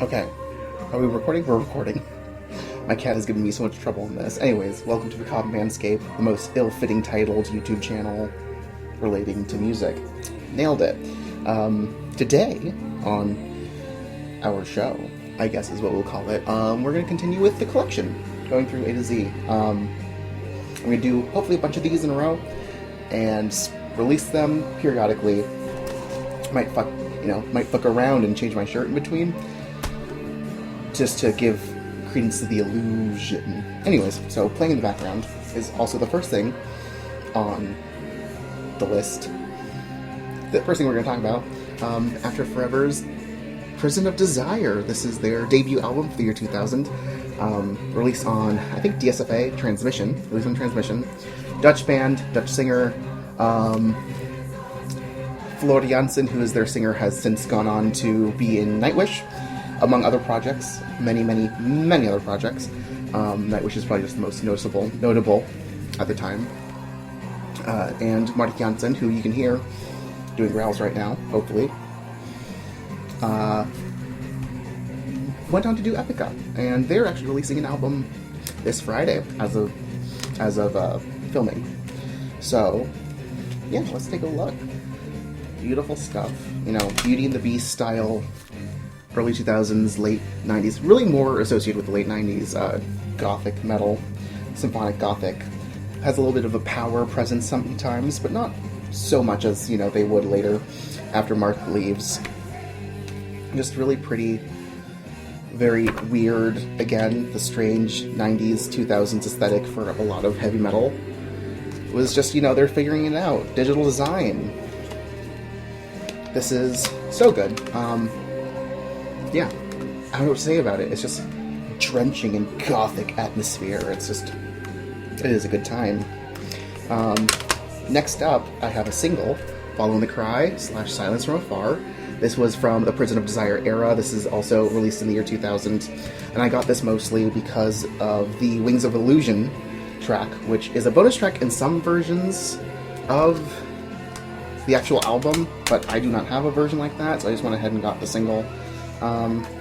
Okay. Are we recording? We're recording. My cat has given me so much trouble in this. Anyways, welcome to Macabre Manscape, the most ill-fitting titled YouTube channel relating to music. Nailed it. Today, on our show, I guess is what we'll call it, we're going to continue with the collection, going through A to Z. I'm going to do, hopefully, a bunch of these in a row, and release them periodically. Might fuck around and change my shirt in between, just to give credence to the illusion. Anyways, so playing in the background is also the first thing on the list. The first thing we're going to talk about, After Forever's Prison of Desire. This is their debut album for the year 2000, released on, I think, DSFA, released on Transmission. Dutch band, Dutch singer, Floor Jansen, who is their singer, has since gone on to be in Nightwish, among other projects, many other projects. Nightwish is probably just the most notable at the time. And Marty Jansen, who you can hear doing growls right now, hopefully, went on to do Epica, and they're actually releasing an album this Friday as of filming. So, yeah, let's take a look. Beautiful stuff, Beauty and the Beast style, early 2000s, late 90s, really more associated with the late 90s, gothic metal, symphonic gothic. Has a little bit of a power presence sometimes, but not so much as, they would later after Mark leaves. Just really pretty, very weird, again, the strange 90s, 2000s aesthetic for a lot of heavy metal. It was just, they're figuring it out. Digital design. This is so good. Yeah, I don't know what to say about it. It's just drenching in gothic atmosphere. It is a good time. Next up, I have a single, Following the Cry / Silence from Afar. This was from the Prison of Desire era. This is also released in the year 2000. And I got this mostly because of the Wings of Illusion track, which is a bonus track in some versions of the actual album, but I do not have a version like that, so I just went ahead and got the single.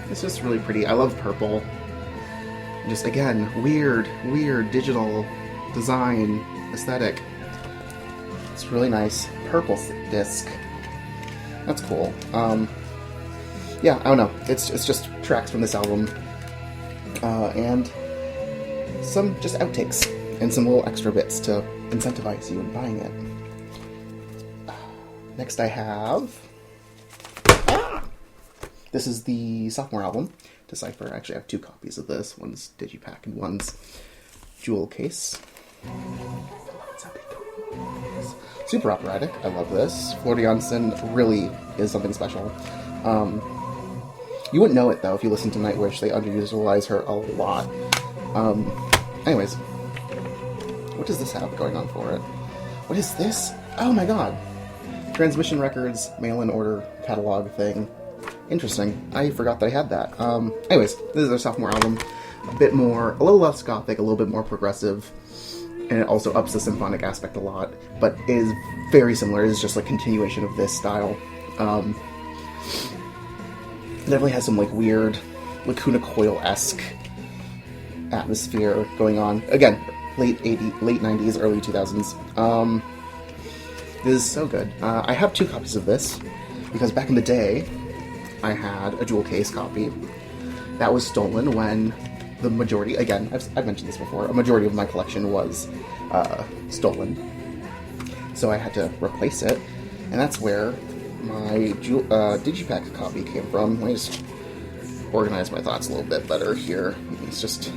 It's just really pretty. I love purple. Just, again, weird digital design aesthetic. It's really nice. Purple disc. That's cool. Yeah, I don't know. It's just tracks from this album. And some just outtakes. And some little extra bits to incentivize you in buying it. Next I have... This is the sophomore album, Decipher. I actually have two copies of this. One's Digipack and one's Jewel Case. Super operatic. I love this. Floor Jansen really is something special. You wouldn't know it, though, if you listen to Nightwish. They underutilize her a lot. Anyways. What does this have going on for it? What is this? Oh my god. Transmission Records, mail-in order catalog thing. Interesting. I forgot that I had that. Anyways, this is their sophomore album. A little less gothic, a little bit more progressive, and it also ups the symphonic aspect a lot, but is very similar. It is just like continuation of this style. Definitely has some weird Lacuna Coil-esque atmosphere going on. Again, late 90s, early 2000s. This is so good. I have two copies of this, because back in the day, I had a Jewel Case copy that was stolen when the majority, again, I've mentioned this before, a majority of my collection was stolen. So I had to replace it, and that's where my Digipack copy came from. Let me just organize my thoughts a little bit better here. It's just,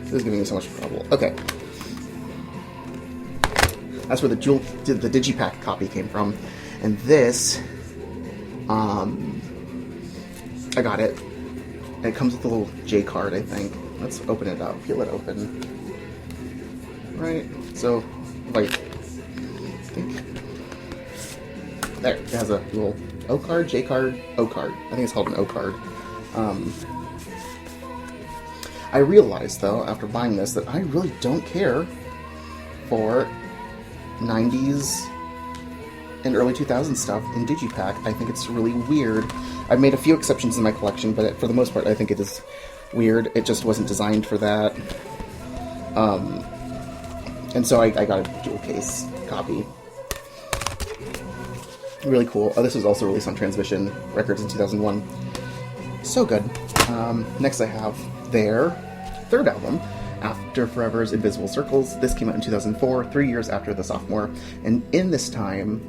this is giving me so much trouble. Okay. That's where the Digipack copy came from. And this, I got it. And it comes with a little J card, I think. Let's open it up. Peel it open. Right. So, there. It has a little O card, J card, O card. I think it's called an O card. I realized, though, after buying this, that I really don't care for 90s and early 2000s stuff in digipack. I think it's really weird. I've made a few exceptions in my collection, but for the most part, I think it is weird. It just wasn't designed for that. And so I got a dual case copy. Really cool. Oh, this was also released on Transmission Records in 2001. So good. Next I have their third album, After Forever's Invisible Circles. This came out in 2004, 3 years after the sophomore. And in this time,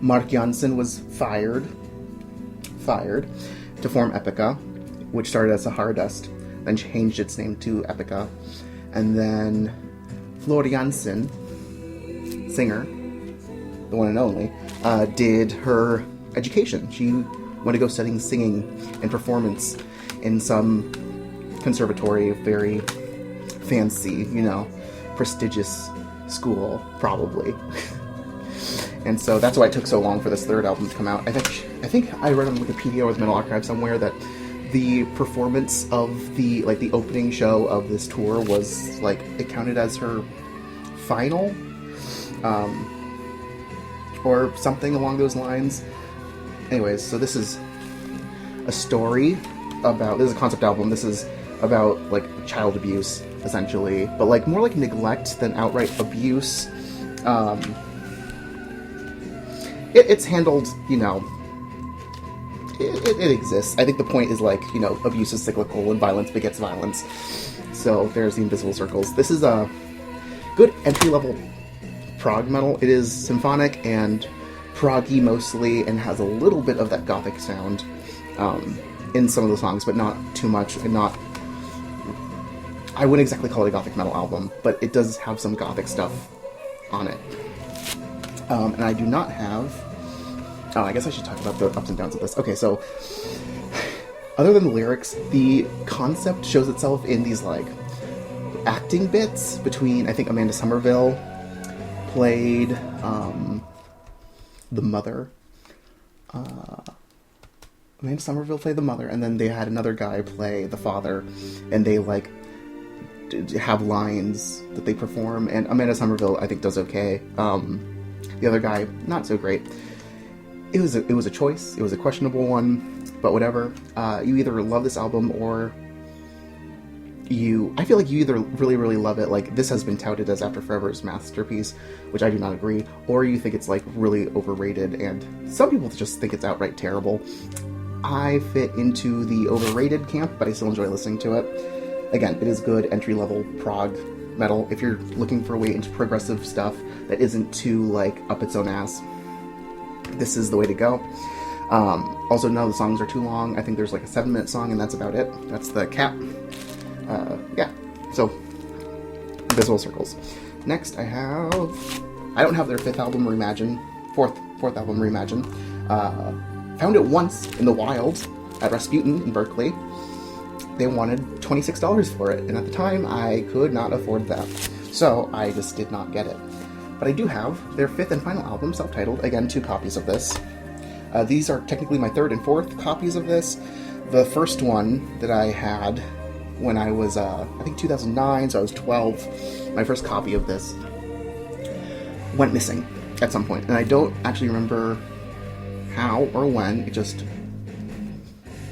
Mark Jansen was fired to form Epica, which started as Sahara Dust, then changed its name to Epica. And then Flor Jansen, singer, the one and only, did her education. She went to go studying singing and performance in some conservatory, very fancy, prestigious school, probably. And so that's why it took so long for this third album to come out. I think I read on Wikipedia or the Metal Archive somewhere that the performance of the opening show of this tour was it counted as her final, or something along those lines. Anyways, so this is a story about, this is a concept album, this is about child abuse, essentially, but more like neglect than outright abuse. It's handled, it exists. I think the point is abuse is cyclical and violence begets violence. So there's the Invisible Circles. This is a good entry-level prog metal. It is symphonic and proggy mostly, and has a little bit of that gothic sound in some of the songs, but not too much, and not... I wouldn't exactly call it a gothic metal album, but it does have some gothic stuff on it. And I do not have... Oh, I guess I should talk about the ups and downs of this. Okay, so... Other than the lyrics, the concept shows itself in these, acting bits between, I think, Amanda Somerville played the mother. Amanda Somerville played the mother, and then they had another guy play the father, and they have lines that they perform, and Amanda Somerville I think does okay. The other guy, not so great. It was a choice. It was a questionable one, but whatever. You either love this album or I feel like you either really, really love it, this has been touted as After Forever's masterpiece, which I do not agree, or you think it's, really overrated, and some people just think it's outright terrible. I fit into the overrated camp, but I still enjoy listening to it. Again, it is good entry-level prog metal. If you're looking for a way into progressive stuff that isn't too, up its own ass, this is the way to go. Also, none of the songs are too long. I think there's, a 7-minute song, and that's about it. That's the cap. Yeah, so, Invisible Circles. Next, I don't have their fourth album, Reimagine. Found it once in the wild at Rasputin in Berkeley. They wanted $26 for it, and at the time, I could not afford that. So, I just did not get it. But I do have their fifth and final album, self-titled, again, 2 copies of this. These are technically my third and fourth copies of this. The first one that I had when I was, I think 2009, so I was 12, my first copy of this went missing at some point, and I don't actually remember how or when. It just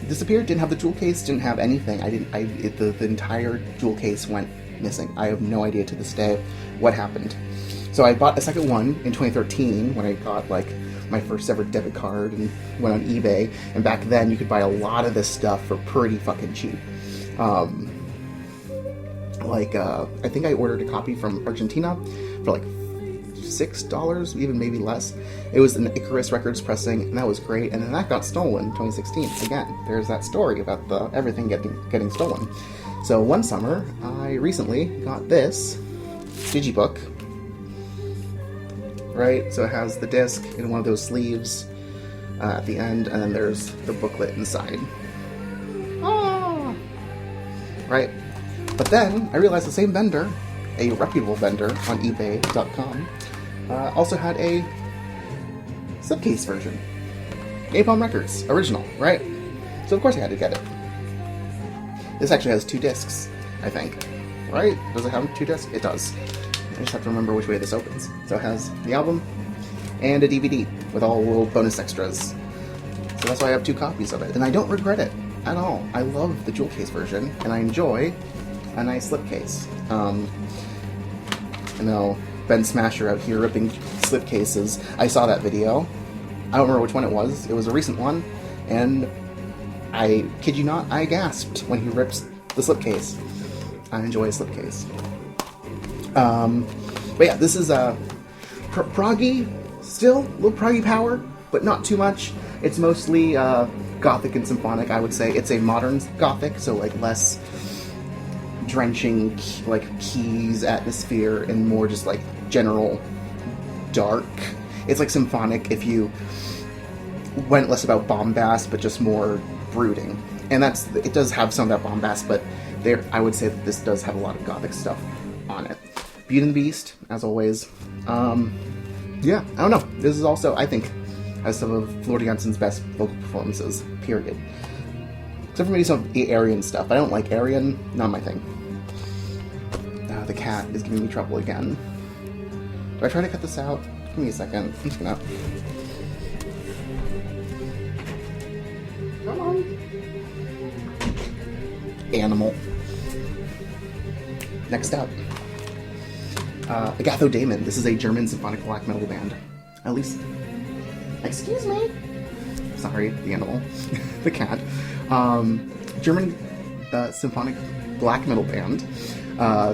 disappeared. Didn't have the jewel case, didn't have anything. The entire jewel case went missing. I have no idea to this day what happened. So I bought a second one in 2013 when I got my first ever debit card and went on eBay, and back then you could buy a lot of this stuff for pretty fucking cheap. I think I ordered a copy from Argentina for $6, even maybe less. It was an Icarus Records pressing, and that was great, and then that got stolen in 2016. Again, there's that story about everything getting stolen. So one summer, I recently got this digibook, right? So it has the disc in one of those sleeves at the end, and then there's the booklet inside. Right? But then I realized the same vendor, a reputable vendor on eBay.com, also had a slipcase version. Napalm Records, original, right? So of course I had to get it. This actually has 2 discs, I think. Right? Does it have 2 discs? It does. I just have to remember which way this opens. So it has the album and a DVD with all the little bonus extras. So that's why I have 2 copies of it, and I don't regret it at all. I love the jewel case version, and I enjoy a nice slipcase. I know Ben Smasher out here ripping slipcases. I saw that video. I don't remember which one it was. It was a recent one, and I kid you not, I gasped when he rips the slipcase. I enjoy a slipcase. But yeah, this is a proggy, still a little proggy power, but not too much. It's mostly gothic and symphonic, I would say. It's a modern gothic, so like less drenching like keys, atmosphere, and more just like general dark. It's like symphonic if you went less about bombast, but just more brooding. And it does have some of that bombast, but I would say that this does have a lot of gothic stuff on it. Beauty and the Beast, as always. Yeah, I don't know. This is also, I think, has some of Lord Janssen's best vocal performances, period. Except for maybe some of the Aryan stuff. I don't like Aryan, not my thing. The cat is giving me trouble again. Do I try to cut this out? Give me a second. I'm just gonna... Come on. Animal. Next up. Agathodaimon. This is a German symphonic black metal band. At least... Excuse me? Sorry, the animal. The cat. German symphonic black metal band.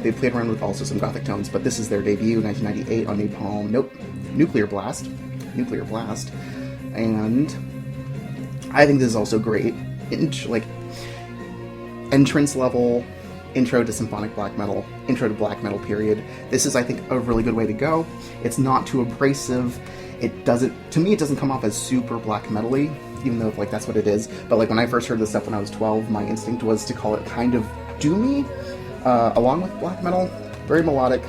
They played around with also some gothic tones, but this is their debut, 1998, on Napalm. Nope. Nuclear Blast. And I think this is also great. Entrance level, intro to symphonic black metal, intro to black metal, period. This is, I think, a really good way to go. It's not too abrasive. To me, it doesn't come off as super black metal-y, even though, like, that's what it is. But, like, when I first heard this stuff when I was 12, my instinct was to call it kind of doomy, along with black metal. Very melodic.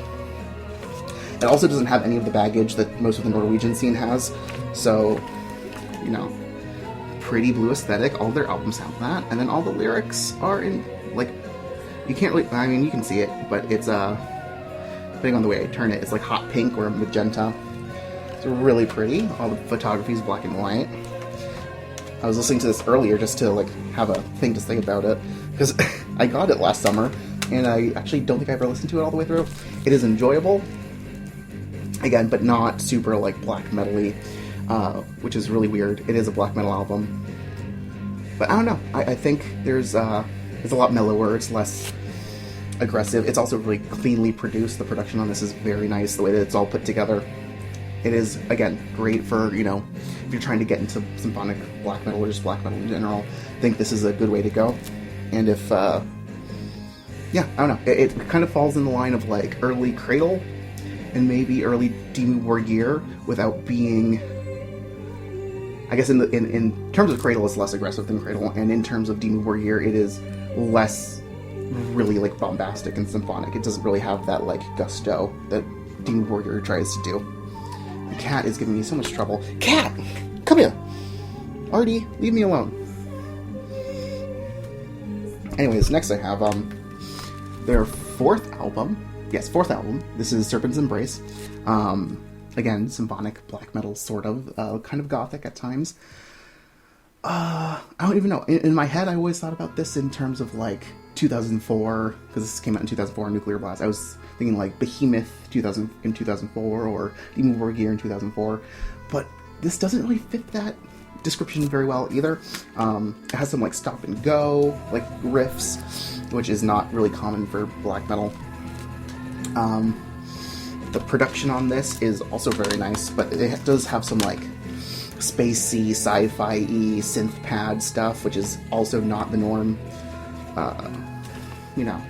It also doesn't have any of the baggage that most of the Norwegian scene has. So, you know, pretty blue aesthetic. All of their albums have that. And then all the lyrics are in, like, you can't really, I mean, you can see it, but it's, depending on the way I turn it, it's like hot pink or magenta. It's really pretty. All the photography is black and white. I was listening to this earlier just to, like, have a thing to say about it, because I got it last summer, and I actually don't think I ever listened to it all the way through. It is enjoyable, again, but not super, like, black metal-y, which is really weird. It is a black metal album. But I don't know. I think it's a lot mellower. It's less aggressive. It's also really cleanly produced. The production on this is very nice, the way that it's all put together. It is, again, great for, you know, if you're trying to get into symphonic black metal or just black metal in general. I think this is a good way to go. And if, yeah, I don't know. It kind of falls in the line of, like, early Cradle and maybe early Dimmu Borgir without being... I guess in terms of Cradle, it's less aggressive than Cradle, and in terms of Dimmu Borgir, it is less really, like, bombastic and symphonic. It doesn't really have that, like, gusto that Dimmu Borgir tries to do. The cat is giving me so much trouble. Cat! Come here! Artie, leave me alone. Anyways, next I have their fourth album. Yes, fourth album. This is Serpentis Embrace. Again, symphonic black metal, sort of. Kind of gothic at times. I don't even know. In my head, I always thought about this in terms of, like, 2004, because this came out in 2004, Nuclear Blast. I was thinking, like, Behemoth in 2004, or Dimmu Borgir in 2004, but this doesn't really fit that description very well either. It has some, like, stop and go, like, riffs, which is not really common for black metal. The production on this is also very nice, but it does have some, like, spacey, sci-fi-y synth pad stuff, which is also not the norm. You know,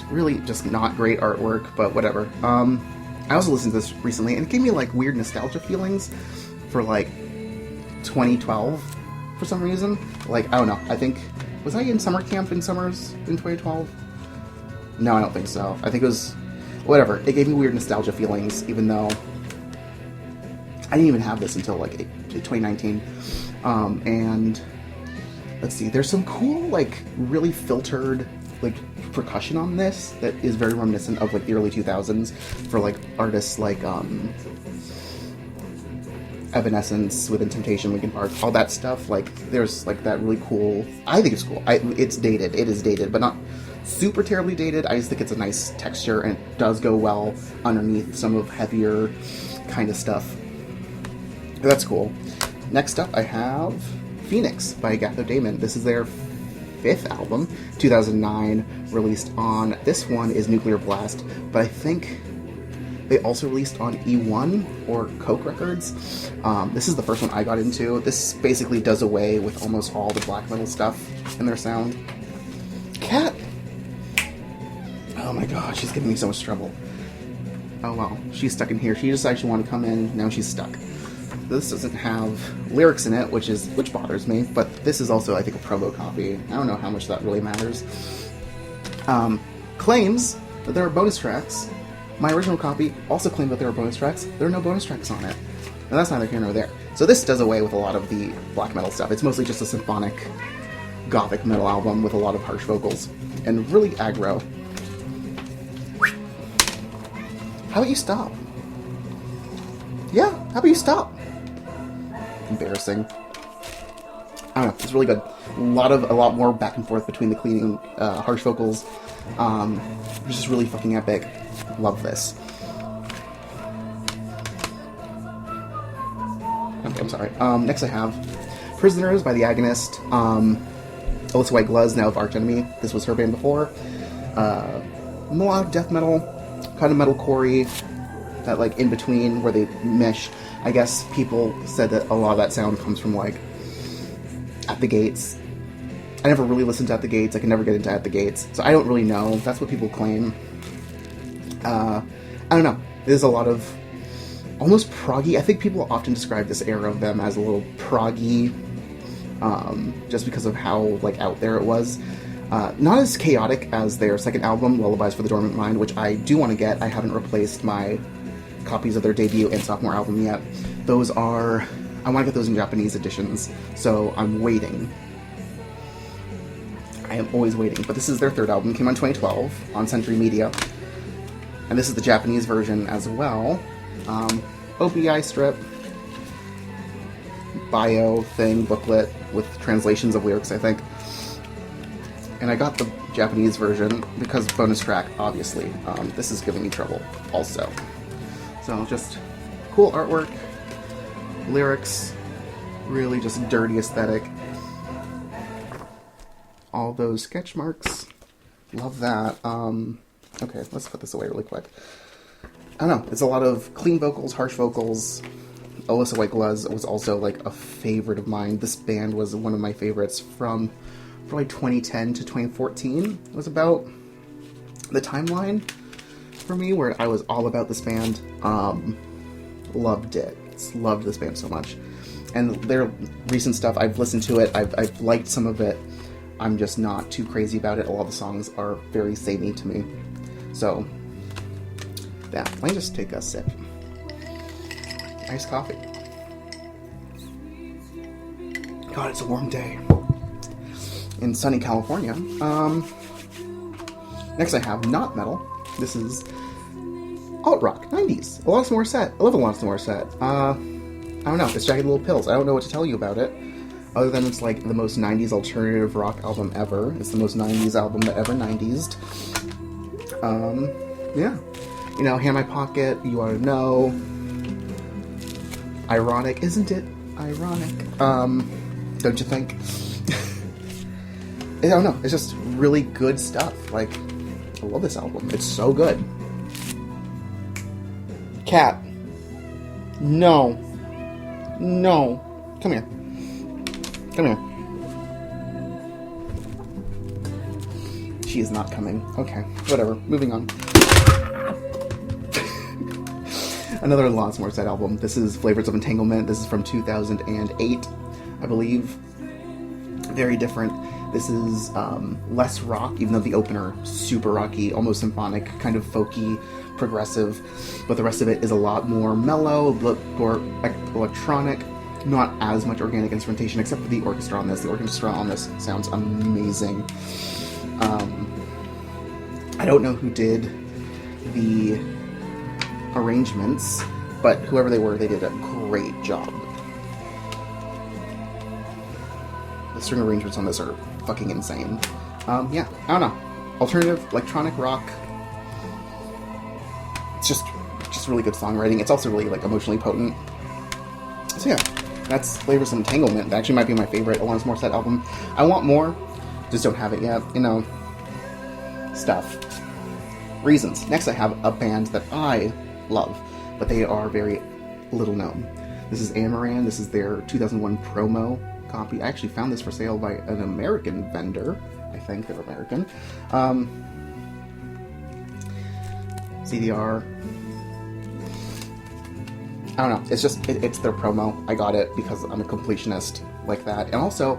really just not great artwork, but whatever. I also listened to this recently, and it gave me, like, weird nostalgia feelings for, like, 2012 for some reason. Like, I don't know. I think, was I in summer camp in summers in 2012? No, I don't think so. I think it was, whatever. It gave me weird nostalgia feelings, even though I didn't even have this until, like, 2019. And let's see, there's some cool, like, really filtered, like, percussion on this that is very reminiscent of, like, the early 2000s for, like, artists like, Evanescence, Within Temptation, Linkin Park, all that stuff. Like, there's like that really cool. I think it's cool. It's dated. It is dated, but not super terribly dated. I just think it's a nice texture and it does go well underneath some of heavier kind of stuff. That's cool. Next up, I have Phoenix by Agathodaimon. This is their 5th album, 2009, released on, this one is Nuclear Blast, but I think they also released on E1 or Coke Records. This is the first one I got into. This basically does away with almost all the black metal stuff in their sound. Cat! Oh my god, she's giving me so much trouble. Oh well, she's stuck in here. She decided she wanted to come in, now she's stuck. This doesn't have lyrics in it, which bothers me, but this is also, I think, a promo copy. I don't know how much that really matters. Claims that there are bonus tracks. My original copy also claimed that there are bonus tracks. There are no bonus tracks on it. And that's neither here nor there. So this does away with a lot of the black metal stuff. It's mostly just a symphonic gothic metal album with a lot of harsh vocals. And really aggro. How about you stop? Yeah, how about you stop? Embarrassing. I don't know, it's really good. A lot more back and forth between the cleaning, harsh vocals. It's just really fucking epic. Love this. Okay, I'm sorry. Next I have Prisoners by The Agonist. Alyssa White Gluz, now of Arch Enemy. This was her band before. Melodic death metal, kind of metalcore-y, that like in between where they mesh. I guess people said that a lot of that sound comes from like At the Gates. I never really listened to At the Gates. I can never get into At the Gates, so I don't really know. That's what people claim. I don't know. There's a lot of almost proggy. I think people often describe this era of them as a little proggy, just because of how like out there it was. Not as chaotic as their second album, Lullabies for the Dormant Mind, which I do want to get. I haven't replaced my copies of their debut and sophomore album yet. Those are... I want to get those in Japanese editions, so I'm waiting. I am always waiting. But this is their third album. Came out in 2012 on Century Media. And this is the Japanese version as well. OPI strip. Bio thing, booklet with translations of lyrics, I think. And I got the Japanese version because bonus track, obviously. This is giving me trouble also. So just cool artwork, lyrics, really just dirty aesthetic. All those sketch marks. Love that. Okay, let's put this away really quick. I don't know, it's a lot of clean vocals, harsh vocals. Alyssa White Gluz was also like a favorite of mine. This band was one of my favorites from probably 2010 to 2014. It was about the timeline for me where I was all about this band. Loved it. Loved this band so much. And their recent stuff, I've listened to it, I've liked some of it. I'm just not too crazy about it. A lot of the songs are very samey to me. So, yeah, let me just take a sip. Nice coffee. God, it's a warm day in sunny California. Next I have Not Metal. This is alt rock, 90s. Alanis Morissette. I love Alanis Morissette. I don't know, it's Jagged Little Pills. I don't know what to tell you about it, other than it's like the most 90s alternative rock album ever. It's the most 90s album that ever 90s'd. Yeah. You know, Hand in My Pocket, You Ought to Know. Ironic, isn't it? Ironic. Don't you think? I don't know, it's just really good stuff. Like, I love this album. It's so good. Cat. No. No. Come here. Come here. She is not coming. Okay, whatever. Moving on. Another Alanis Morissette album. This is Flavors of Entanglement. This is from 2008, I believe. Very different. This is less rock, even though the opener, super rocky, almost symphonic, kind of folky, progressive, but the rest of it is a lot more mellow, more electronic, not as much organic instrumentation, except for the orchestra on this. The orchestra on this sounds amazing. I don't know who did the arrangements, but whoever they were, they did a great job. The string arrangements on this are fucking insane. Yeah, I don't know. Alternative, electronic rock. It's just really good songwriting. It's also really, like, emotionally potent. So yeah, that's Libris Entanglement. That actually might be my favorite Alanis Morissette album. I want more, just don't have it yet. You know, stuff. Reasons. Next I have a band that I love, but they are very little known. This is Amaran. This is their 2001 promo copy. I actually found this for sale by an American vendor. I think they're American. CDR. I don't know. It's just, it's their promo. I got it because I'm a completionist like that. And also,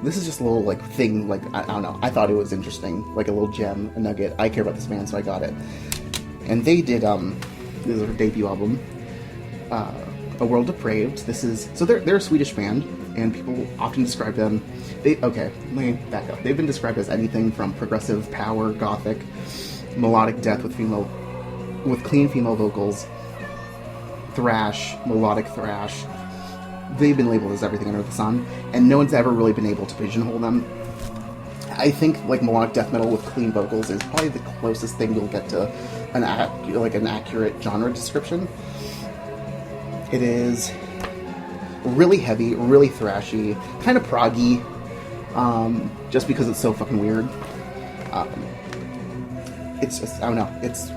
this is just a little, like, thing, like, I don't know. I thought it was interesting. Like a little gem, a nugget. I care about this band, so I got it. And they did, this is their debut album, A World Depraved. This is, so they're a Swedish band, and people often describe them, okay, let me back up. They've been described as anything from progressive power, gothic, melodic death with clean female vocals, thrash, melodic thrash. They've been labeled as everything under the sun, and no one's ever really been able to pigeonhole them. I think, like, melodic death metal with clean vocals is probably the closest thing you'll get to an accurate genre description. It is really heavy, really thrashy, kind of proggy, just because it's so fucking weird. It's just, I don't know, it's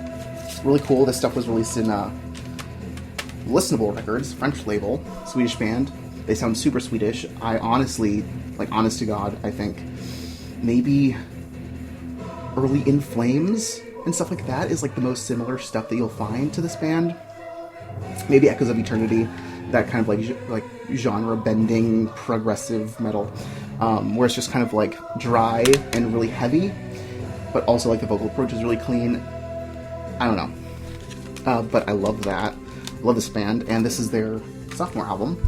really cool. This stuff was released in Listenable Records, French label, Swedish band. They sound super Swedish. I honestly, like, honest to God, I think maybe early In Flames and stuff like that is, like, the most similar stuff that you'll find to this band. Maybe Echoes of Eternity, that kind of, like genre-bending progressive metal, where it's just kind of, like, dry and really heavy, but also, like, the vocal approach is really clean. I don't know. But I love that. Love this band, and this is their sophomore album.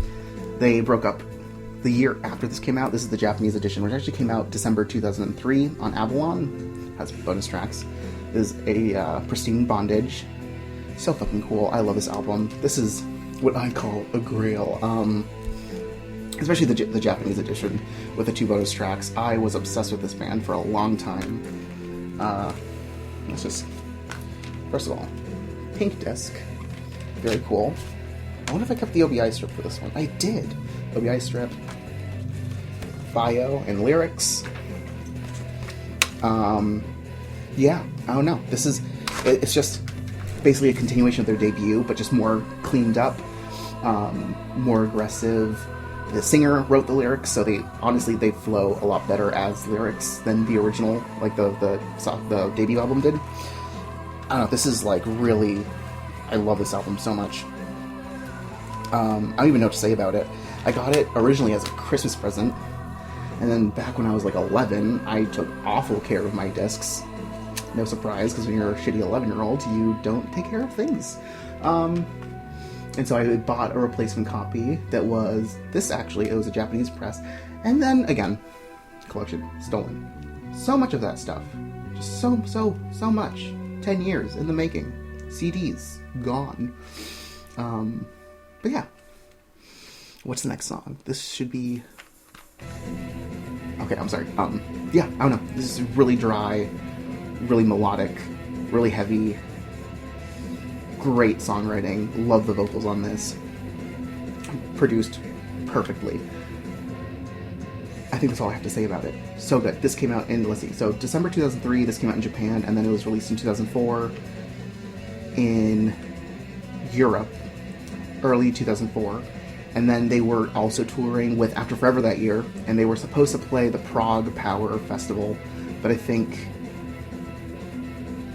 They broke up the year after this came out. This is the Japanese edition, which actually came out December 2003 on Avalon. Has bonus tracks. This is a Pristine Bondage. So fucking cool. I love this album. This is what I call a Grail. Especially the Japanese edition with the 2 bonus tracks. I was obsessed with this band for a long time. Let's just, first of all, pink disc. Very cool. I wonder if I kept the OBI strip for this one. I did. OBI strip, bio, and lyrics. Yeah, I don't know. This is, it's just basically a continuation of their debut, but just more cleaned up, more aggressive. The singer wrote the lyrics, so they flow a lot better as lyrics than the original, like the debut album did. I don't know. This is, like, really. I love this album so much. I don't even know what to say about it. I got it originally as a Christmas present, and then back when I was, like, 11, I took awful care of my discs. No surprise, because when you're a shitty 11-year-old, you don't take care of things. And so I bought a replacement copy that was this. Actually, it was a Japanese press, and then again, collection stolen. So much of that stuff, just so much. 10 years in the making. CDs gone. But yeah, what's the next song? This should be, okay, I'm sorry. Yeah, I don't know. This is really dry, really melodic, really heavy. Great songwriting. Love the vocals on this. Produced perfectly. I think that's all I have to say about it. So good. This came out in, let's see, so December 2003, this came out in Japan, and then it was released in 2004 in Europe, early 2004. And then they were also touring with After Forever that year, and they were supposed to play the Prague Power Festival, but I think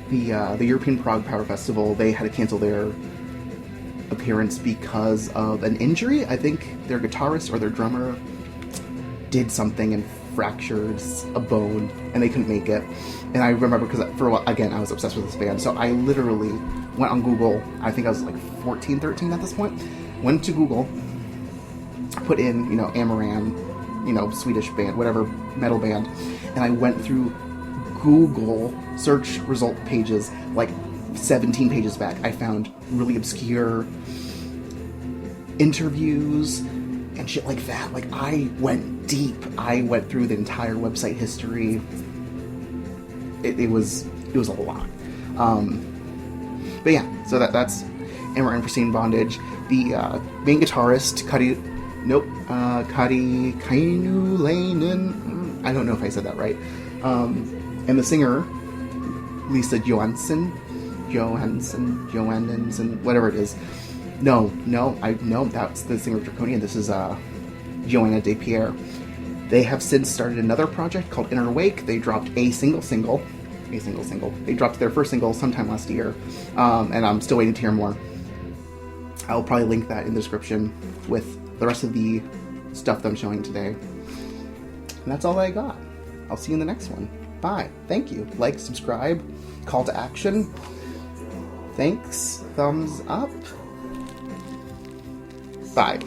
the European Prague Power Festival, they had to cancel their appearance because of an injury. I think their guitarist or their drummer did something and fractured a bone, and they couldn't make it. And I remember, because for a while, again, I was obsessed with this band, so I literally went on Google. I think I was like 14, 13 at this point. Went to Google, put in, Amaran, Swedish band, whatever, metal band, and I went through Google search result pages, like 17 pages back. I found really obscure interviews, and shit like that. Like, I went deep. I went through the entire website history. It was a lot. But yeah, so that's Amaran for Scene Bondage. The main guitarist, Kari Kainulainen, I don't know if I said that right, and the singer, Lisa Johansson, whatever it is. No, that's the singer of Draconian. This is Joanna Despierre. They have since started another project called Inner Wake. They dropped a single. They dropped their first single sometime last year, and I'm still waiting to hear more. I'll probably link that in the description with the rest of the stuff that I'm showing today. And that's all I got. I'll see you in the next one. Bye. Thank you. Like, subscribe, call to action. Thanks. Thumbs up. Bye.